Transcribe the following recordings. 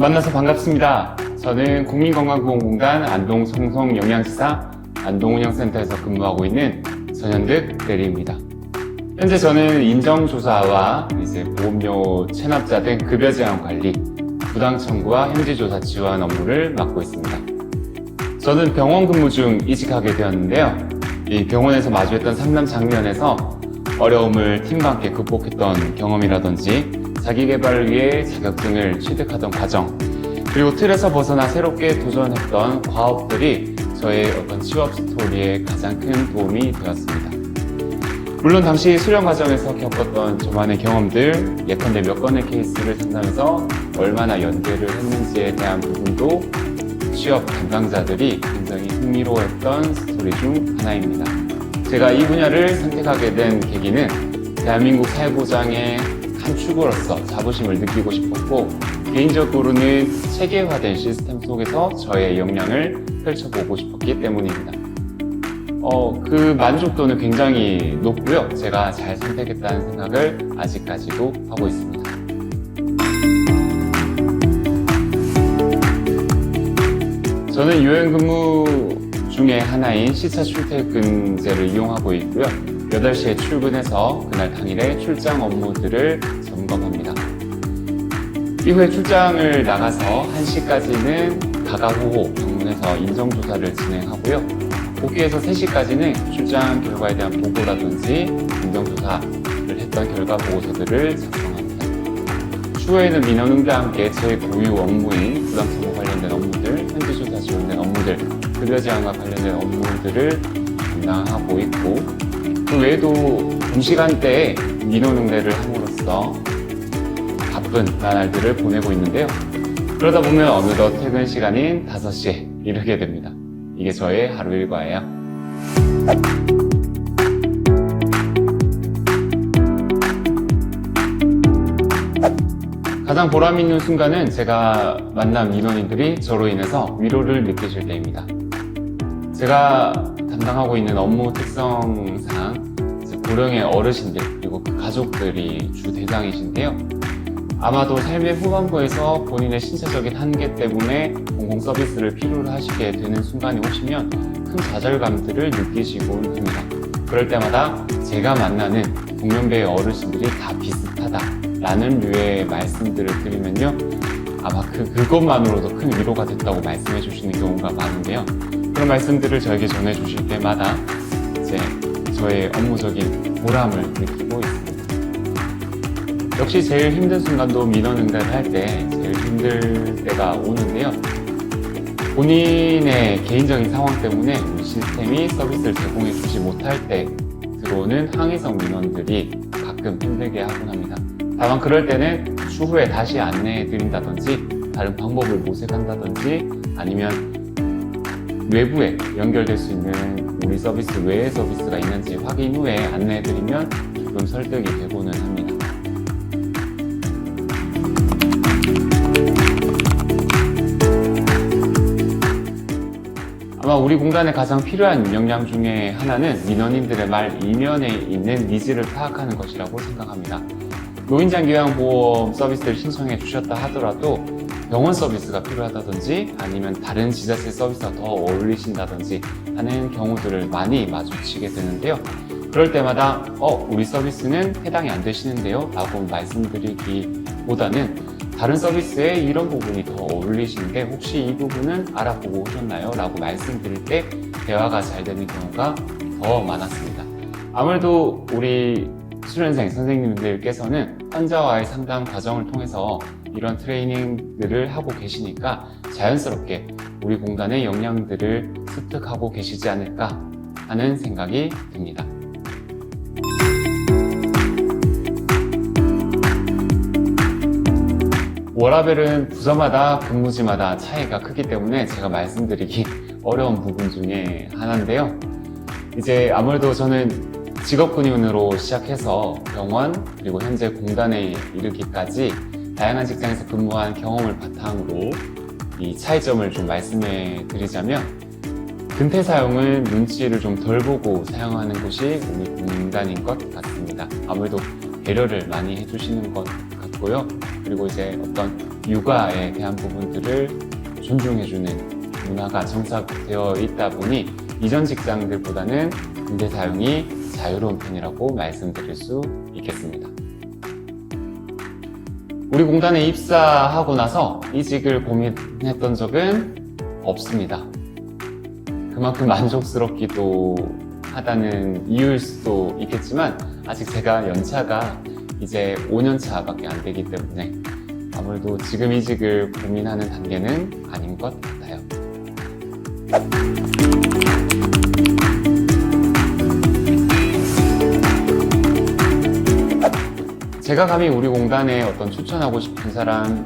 만나서 반갑습니다. 저는 국민건강보험공단 안동송송영양시사 안동운영센터에서 근무하고 있는 전현득 대리입니다. 현재 저는 인정조사와 보험료 체납자 등 급여 제한 관리, 부당 청구와 현지조사 지원 업무를 맡고 있습니다. 저는 병원 근무 중 이직하게 되었는데요. 이 병원에서 마주했던 상담 장면에서 어려움을 팀과 함께 극복했던 경험이라든지 자기 개발을 위해 자격증을 취득하던 과정, 그리고 틀에서 벗어나 새롭게 도전했던 과업들이 저의 어떤 취업 스토리에 가장 큰 도움이 되었습니다. 물론 당시 수련 과정에서 겪었던 저만의 경험들, 예컨대 몇 건의 케이스를 상담해서 얼마나 연계를 했는지에 대한 부분도 취업 담당자들이 굉장히 흥미로웠던 스토리 중 하나입니다. 제가 이 분야를 선택하게 된 계기는 대한민국 사회보장의 한 축으로서 자부심을 느끼고 싶었고, 개인적으로는 체계화된 시스템 속에서 저의 역량을 펼쳐보고 싶었기 때문입니다. 그 만족도는 굉장히 높고요. 제가 잘 선택했다는 생각을 아직까지도 하고 있습니다. 저는 요양근무 중에 하나인 시차 출퇴근제를 이용하고 있고요. 8시에 출근해서 그날 당일에 출장 업무들을 점검합니다. 이후에 출장을 나가서 1시까지는 가가호호 방문해서 인정조사를 진행하고요. 복귀해서 3시까지는 출장 결과에 대한 보고라든지 인정조사를 했던 결과 보고서들을 작성합니다. 추후에는 민원응대와 함께 제 고유 업무인 부당청구 관련된 업무들, 현지조사 지원된 업무들, 급여 제한과 관련된 업무들을 담당하고 있고, 그 외에도 동시간대에 민원응대를 함으로써 바쁜 나날들을 보내고 있는데요. 그러다 보면 어느덧 퇴근 시간인 5시에 이르게 됩니다. 이게 저의 하루 일과예요. 가장 보람 있는 순간은 제가 만난 민원인들이 저로 인해서 위로를 느끼실 때입니다. 제가 담당하고 있는 업무 특성상 고령의 어르신들 그리고 그 가족들이 주 대상이신데요. 아마도 삶의 후반부에서 본인의 신체적인 한계 때문에 공공 서비스를 필요로 하시게 되는 순간이 오시면 큰 좌절감들을 느끼시곤 합니다. 그럴 때마다 제가 만나는 동년배의 어르신들이 다 비슷하다라는 류의 말씀들을 드리면요. 아마 그것만으로도 큰 위로가 됐다고 말씀해 주시는 경우가 많은데요. 그런 말씀들을 저에게 전해 주실 때마다 저의 업무적인 보람을 느끼고 있습니다. 역시 제일 힘든 순간도 민원응대를 할 때 제일 힘들 때가 오는데요. 본인의 개인적인 상황 때문에 우리 시스템이 서비스를 제공해 주지 못할 때 들어오는 항의성 민원들이 가끔 힘들게 하곤 합니다. 다만 그럴 때는 추후에 다시 안내해 드린다든지 다른 방법을 모색한다든지 아니면 외부에 연결될 수 있는 우리 서비스 외의 서비스가 있는지 확인 후에 안내해 드리면 조금 설득이 되고는 합니다. 아마 우리 공단에 가장 필요한 역량 중에 하나는 민원인들의 말 이면에 있는 니즈를 파악하는 것이라고 생각합니다. 노인장기요양보험 서비스를 신청해 주셨다 하더라도 병원 서비스가 필요하다든지 아니면 다른 지자체 서비스가 더 어울리신다든지 하는 경우들을 많이 마주치게 되는데요. 그럴 때마다 우리 서비스는 해당이 안 되시는데요 라고 말씀드리기보다는 다른 서비스에 이런 부분이 더 어울리시는데 혹시 이 부분은 알아보고 오셨나요? 라고 말씀드릴 때 대화가 잘 되는 경우가 더 많았습니다. 아무래도 우리 수련생 선생님들께서는 환자와의 상담 과정을 통해서 이런 트레이닝들을 하고 계시니까 자연스럽게 우리 공단의 역량들을 습득하고 계시지 않을까 하는 생각이 듭니다. 워라벨은 부서마다 근무지마다 차이가 크기 때문에 제가 말씀드리기 어려운 부분 중에 하나인데요. 이제 아무래도 저는 직업군인으로 시작해서 병원 그리고 현재 공단에 이르기까지 다양한 직장에서 근무한 경험을 바탕으로 이 차이점을 좀 말씀해 드리자면, 근태 사용은 눈치를 좀 덜 보고 사용하는 곳이 우리 공단인 것 같습니다. 아무래도 배려를 많이 해주시는 것 같고 있고요. 그리고 이제 어떤 육아에 대한 부분들을 존중해주는 문화가 정착되어 있다 보니 이전 직장들보다는 군대 사용이 자유로운 편이라고 말씀드릴 수 있겠습니다. 우리 공단에 입사하고 나서 이직을 고민했던 적은 없습니다. 그만큼 만족스럽기도 하다는 이유일 수도 있겠지만 아직 제가 연차가 이제 5년차 밖에 안 되기 때문에 아무래도 지금 이직을 고민하는 단계는 아닌 것 같아요. 제가 감히 우리 공단에 어떤 추천하고 싶은 사람,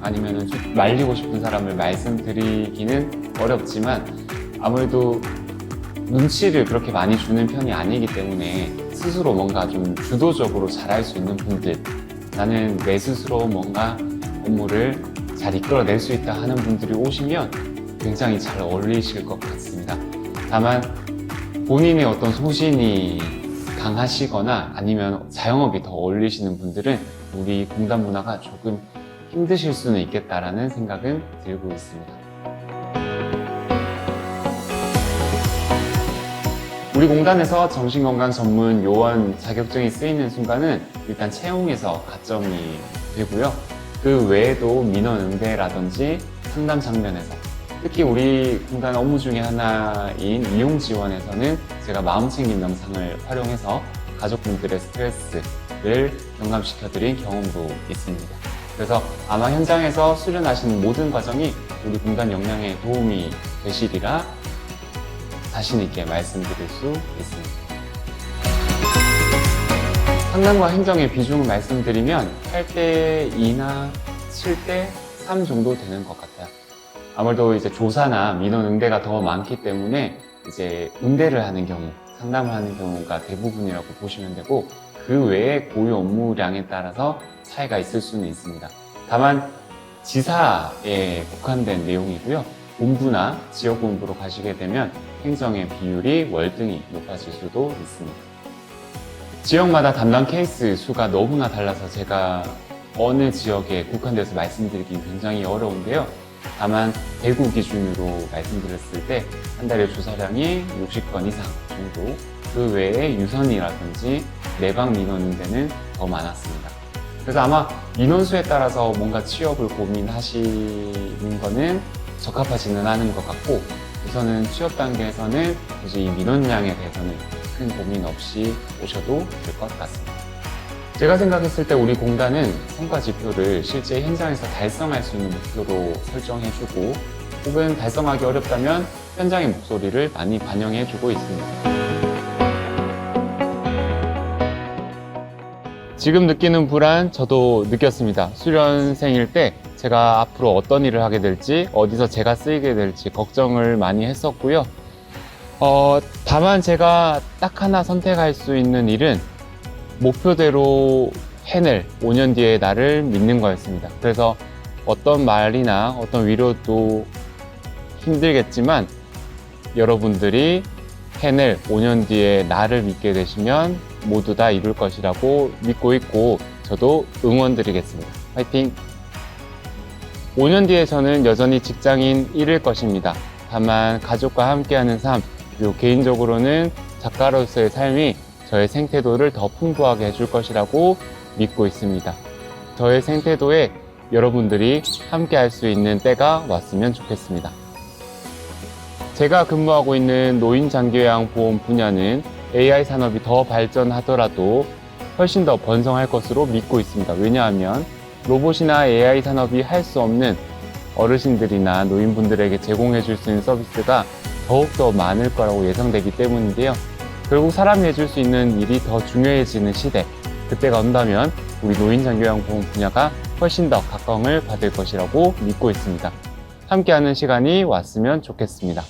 아니면 말리고 싶은 사람을 말씀드리기는 어렵지만 아무래도 눈치를 그렇게 많이 주는 편이 아니기 때문에 스스로 뭔가 좀 주도적으로 잘할 수 있는 분들, 나는 내 스스로 뭔가 업무를 잘 이끌어낼 수 있다 하는 분들이 오시면 굉장히 잘 어울리실 것 같습니다. 다만 본인의 어떤 소신이 강하시거나 아니면 자영업이 더 어울리시는 분들은 우리 공단 문화가 조금 힘드실 수는 있겠다라는 생각은 들고 있습니다. 우리 공단에서 정신건강 전문 요원 자격증이 쓰이는 순간은 일단 채용에서 가점이 되고요. 그 외에도 민원응대라든지 상담 장면에서, 특히 우리 공단 업무 중에 하나인 이용 지원에서는 제가 마음챙김 명상을 활용해서 가족분들의 스트레스를 경감시켜드린 경험도 있습니다. 그래서 아마 현장에서 수련하시는 모든 과정이 우리 공단 역량에 도움이 되시리라 자신 있게 말씀드릴 수 있습니다. 상담과 행정의 비중을 말씀드리면 8대 2나 7대 3 정도 되는 것 같아요. 아무래도 이제 조사나 민원 응대가 더 많기 때문에 이제 응대를 하는 경우, 상담을 하는 경우가 대부분이라고 보시면 되고, 그 외에 고유 업무량에 따라서 차이가 있을 수는 있습니다. 다만 지사에 국한된 내용이고요. 본부나 지역 본부로 가시게 되면 행정의 비율이 월등히 높아질 수도 있습니다. 지역마다 담당 케이스 수가 너무나 달라서 제가 어느 지역에 국한돼서 말씀드리긴 굉장히 어려운데요. 다만 대구 기준으로 말씀드렸을 때 한 달에 조사량이 60건 이상 정도, 그 외에 유선이라든지 내방 민원응대는 더 많았습니다. 그래서 아마 민원수에 따라서 뭔가 취업을 고민하시는 거는 적합하지는 않은 것 같고, 우선은 취업 단계에서는 굳이 이 민원량에 대해서는 큰 고민 없이 오셔도 될 것 같습니다. 제가 생각했을 때 우리 공단은 성과 지표를 실제 현장에서 달성할 수 있는 목표로 설정해주고, 혹은 달성하기 어렵다면 현장의 목소리를 많이 반영해주고 있습니다. 지금 느끼는 불안 저도 느꼈습니다. 수련생일 때 제가 앞으로 어떤 일을 하게 될지, 어디서 제가 쓰이게 될지 걱정을 많이 했었고요. 다만 제가 딱 하나 선택할 수 있는 일은 목표대로 해낼 5년 뒤의 나를 믿는 거였습니다. 그래서 어떤 말이나 어떤 위로도 힘들겠지만 여러분들이 해낼 5년 뒤에 나를 믿게 되시면 모두 다 이룰 것이라고 믿고 있고, 저도 응원드리겠습니다. 화이팅! 5년 뒤에 저는 여전히 직장인 1일 것입니다. 다만 가족과 함께하는 삶, 그리고 개인적으로는 작가로서의 삶이 저의 생태도를 더 풍부하게 해줄 것이라고 믿고 있습니다. 저의 생태도에 여러분들이 함께할 수 있는 때가 왔으면 좋겠습니다. 제가 근무하고 있는 노인장기요양보험 분야는 AI 산업이 더 발전하더라도 훨씬 더 번성할 것으로 믿고 있습니다. 왜냐하면 로봇이나 AI 산업이 할 수 없는 어르신들이나 노인분들에게 제공해 줄 수 있는 서비스가 더욱더 많을 거라고 예상되기 때문인데요. 결국 사람이 해줄 수 있는 일이 더 중요해지는 시대, 그때가 온다면 우리 노인장기요양보험 분야가 훨씬 더 각광을 받을 것이라고 믿고 있습니다. 함께하는 시간이 왔으면 좋겠습니다.